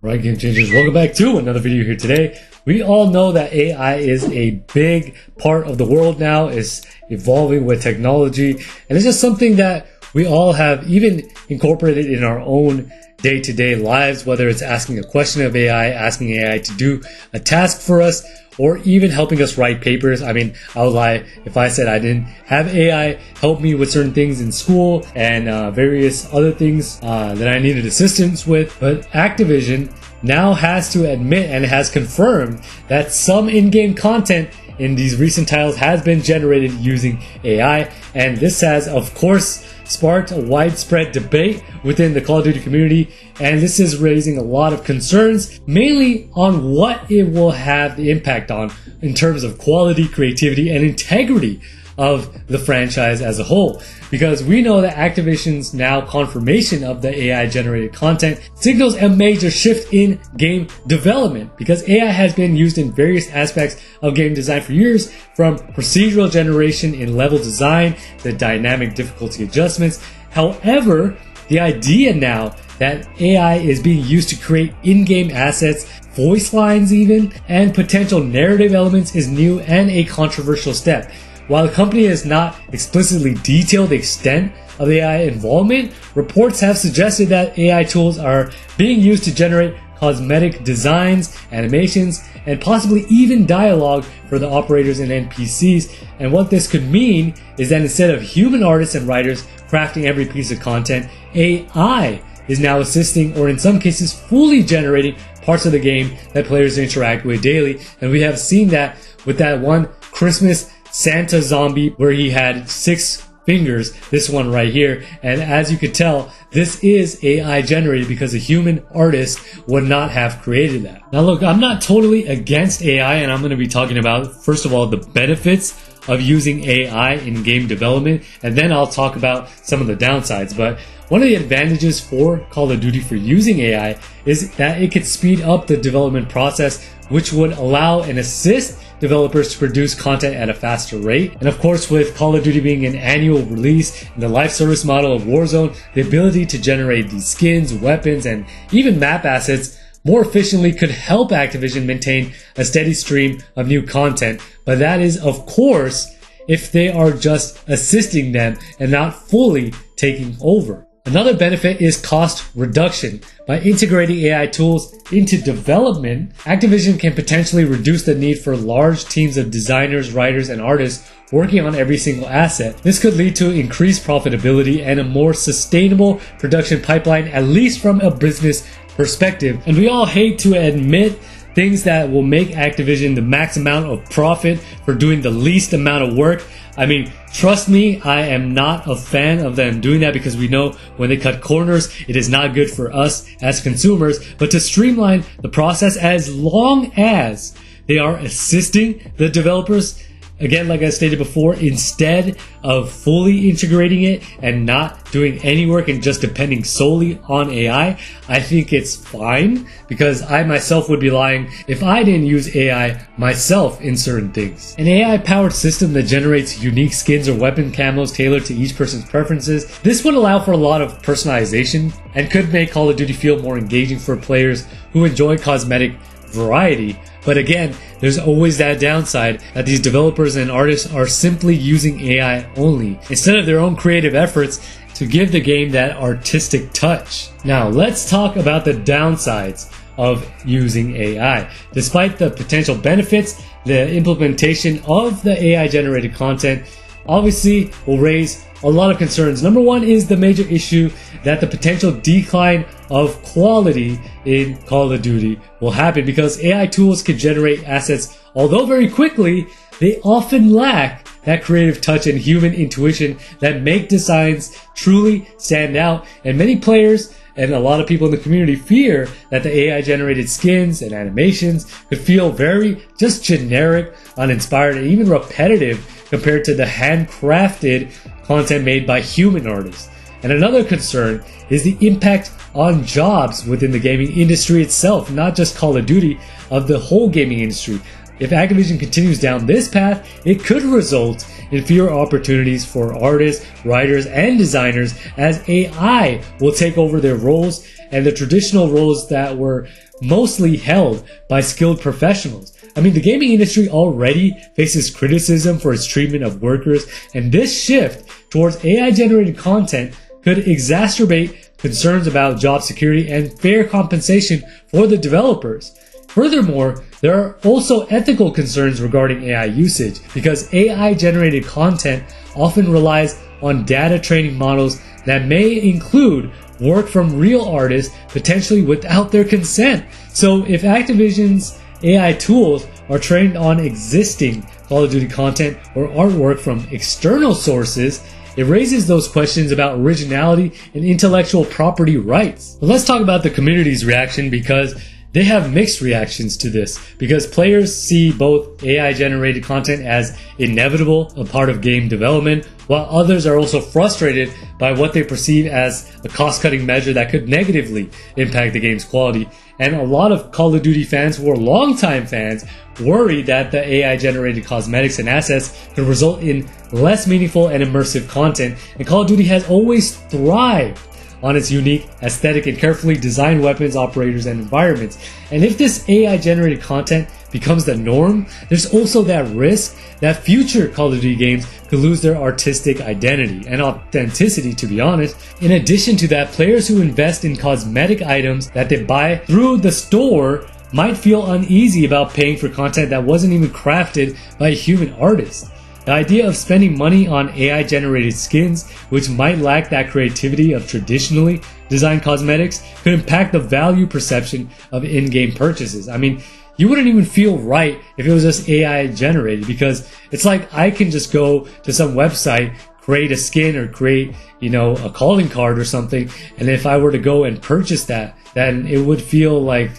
Right, game changers, welcome back to another video here today. We all know that AI is a big part of the world now. It's evolving with technology, and it's just something that we all have even incorporated in our own day-to-day lives, whether it's asking a question of AI, asking AI to do a task for us, or even helping us write papers. I mean, I would lie if I said I didn't have AI help me with certain things in school and various other things that I needed assistance with. But Activision now has to admit and has confirmed that some in-game content in these recent titles has been generated using AI. And this has, of course, sparked a widespread debate within the Call of Duty community, and this is raising a lot of concerns, mainly on what it will have the impact on in terms of quality, creativity, and integrity of the franchise as a whole. Because we know that Activision's now confirmation of the AI generated content signals a major shift in game development, because AI has been used in various aspects of game design for years, from procedural generation in level design to dynamic difficulty adjustments. However, the idea now that AI is being used to create in-game assets, voice lines even, and potential narrative elements is new and a controversial step. While the company has not explicitly detailed the extent of the AI involvement, reports have suggested that AI tools are being used to generate cosmetic designs, animations, and possibly even dialogue for the operators and NPCs. And what this could mean is that instead of human artists and writers crafting every piece of content, AI is now assisting, or in some cases fully generating, parts of the game that players interact with daily. And we have seen that with that one Christmas Santa zombie where he had 6 fingers, this one right here. And as you could tell, this is AI generated because a human artist would not have created that. Now look, I'm not totally against AI, and I'm going to be talking about, first of all, the benefits of using AI in game development, and then I'll talk about some of the downsides. But one of the advantages for Call of Duty for using AI is that it could speed up the development process, which would allow and assist developers to produce content at a faster rate. And of course, with Call of Duty being an annual release and the live service model of Warzone, the ability to generate these skins, weapons, and even map assets more efficiently could help Activision maintain a steady stream of new content. But that is, of course, if they are just assisting them and not fully taking over. Another benefit is cost reduction. By integrating AI tools into development, Activision can potentially reduce the need for large teams of designers, writers, and artists working on every single asset. This could lead to increased profitability and a more sustainable production pipeline, at least from a business perspective. And we all hate to admit things that will make Activision the max amount of profit for doing the least amount of work. I mean, trust me, I am not a fan of them doing that, because we know when they cut corners, it is not good for us as consumers. But to streamline the process, as long as they are assisting the developers, again, like I stated before, instead of fully integrating it and not doing any work and just depending solely on AI, I think it's fine, because I myself would be lying if I didn't use AI myself in certain things. An AI-powered system that generates unique skins or weapon camos tailored to each person's preferences, this would allow for a lot of personalization and could make Call of Duty feel more engaging for players who enjoy cosmetic variety. But again, there's always that downside that these developers and artists are simply using AI only, instead of their own creative efforts to give the game that artistic touch. Now, let's talk about the downsides of using AI. Despite the potential benefits, the implementation of the AI generated content obviously will raise a lot of concerns. Number one is the major issue that the potential decline of quality in Call of Duty will happen, because AI tools can generate assets, although very quickly, they often lack that creative touch and human intuition that make designs truly stand out. And many players and a lot of people in the community fear that the AI generated skins and animations could feel very just generic, uninspired, and even repetitive compared to the handcrafted content made by human artists. And another concern is the impact on jobs within the gaming industry itself, not just Call of Duty, of the whole gaming industry. If Activision continues down this path, it could result in fewer opportunities for artists, writers, and designers, as AI will take over their roles, and the traditional roles that were mostly held by skilled professionals. I mean, the gaming industry already faces criticism for its treatment of workers, and this shift towards AI-generated content could exacerbate concerns about job security and fair compensation for the developers. Furthermore, there are also ethical concerns regarding AI usage, because AI-generated content often relies on data training models that may include work from real artists, potentially without their consent. So if Activision's AI tools are trained on existing Call of Duty content or artwork from external sources, it raises those questions about originality and intellectual property rights. But let's talk about the community's reaction, because they have mixed reactions to this, because players see both AI-generated content as inevitable, a part of game development, while others are also frustrated by what they perceive as a cost-cutting measure that could negatively impact the game's quality. And a lot of Call of Duty fans who are longtime fans worry that the AI-generated cosmetics and assets could result in less meaningful and immersive content, and Call of Duty has always thrived on its unique aesthetic and carefully designed weapons, operators, and environments. And if this AI-generated content becomes the norm, there's also that risk that future Call of Duty games could lose their artistic identity and authenticity, to be honest. In addition to that, players who invest in cosmetic items that they buy through the store might feel uneasy about paying for content that wasn't even crafted by a human artist. The idea of spending money on AI-generated skins, which might lack that creativity of traditionally designed cosmetics, could impact the value perception of in-game purchases. I mean, you wouldn't even feel right if it was just AI-generated, because it's like I can just go to some website, create a skin or create, a calling card or something, and if I were to go and purchase that, then it would feel like,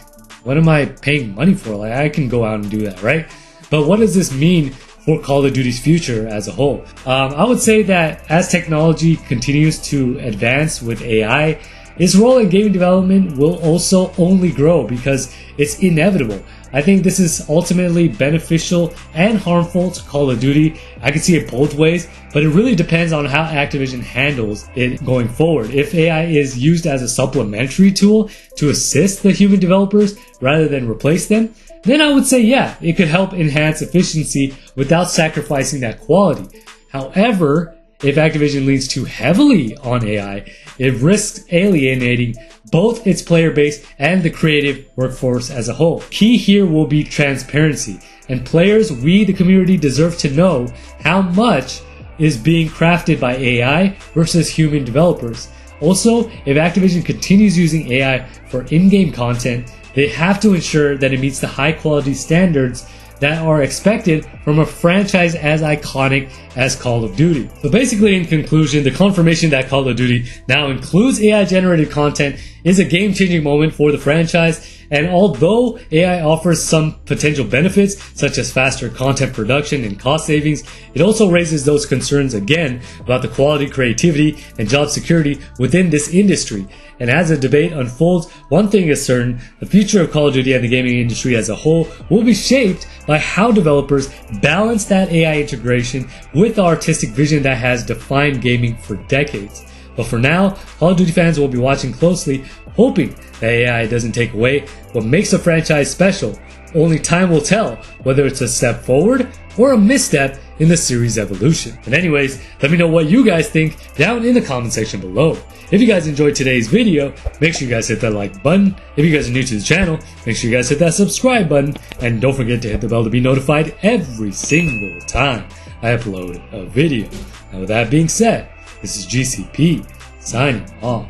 what am I paying money for? Like, I can go out and do that, right? But what does this mean for Call of Duty's future as a whole? I would say that as technology continues to advance with AI, its role in gaming development will also only grow, because it's inevitable. I think this is ultimately beneficial and harmful to Call of Duty. I can see it both ways, but it really depends on how Activision handles it going forward. If AI is used as a supplementary tool to assist the human developers rather than replace them, then I would say, yeah, it could help enhance efficiency without sacrificing that quality. However, if Activision leans too heavily on AI, it risks alienating both its player base and the creative workforce as a whole. Key here will be transparency, and players, we the community, deserve to know how much is being crafted by AI versus human developers. Also, if Activision continues using AI for in-game content, they have to ensure that it meets the high quality standards that are expected from a franchise as iconic as Call of Duty. So basically, in conclusion, the confirmation that Call of Duty now includes AI-generated content is a game-changing moment for the franchise, and although AI offers some potential benefits, such as faster content production and cost savings, it also raises those concerns again about the quality, creativity, and job security within this industry. And as the debate unfolds, one thing is certain: the future of Call of Duty and the gaming industry as a whole will be shaped by how developers balance that AI integration with the artistic vision that has defined gaming for decades. But for now, Call of Duty fans will be watching closely, hoping that AI doesn't take away what makes a franchise special. Only time will tell whether it's a step forward or a misstep in the series' evolution. And anyways, let me know what you guys think down in the comment section below. If you guys enjoyed today's video, make sure you guys hit that like button. If you guys are new to the channel, make sure you guys hit that subscribe button. And don't forget to hit the bell to be notified every single time I upload a video. And with that being said, this is GCP signing off.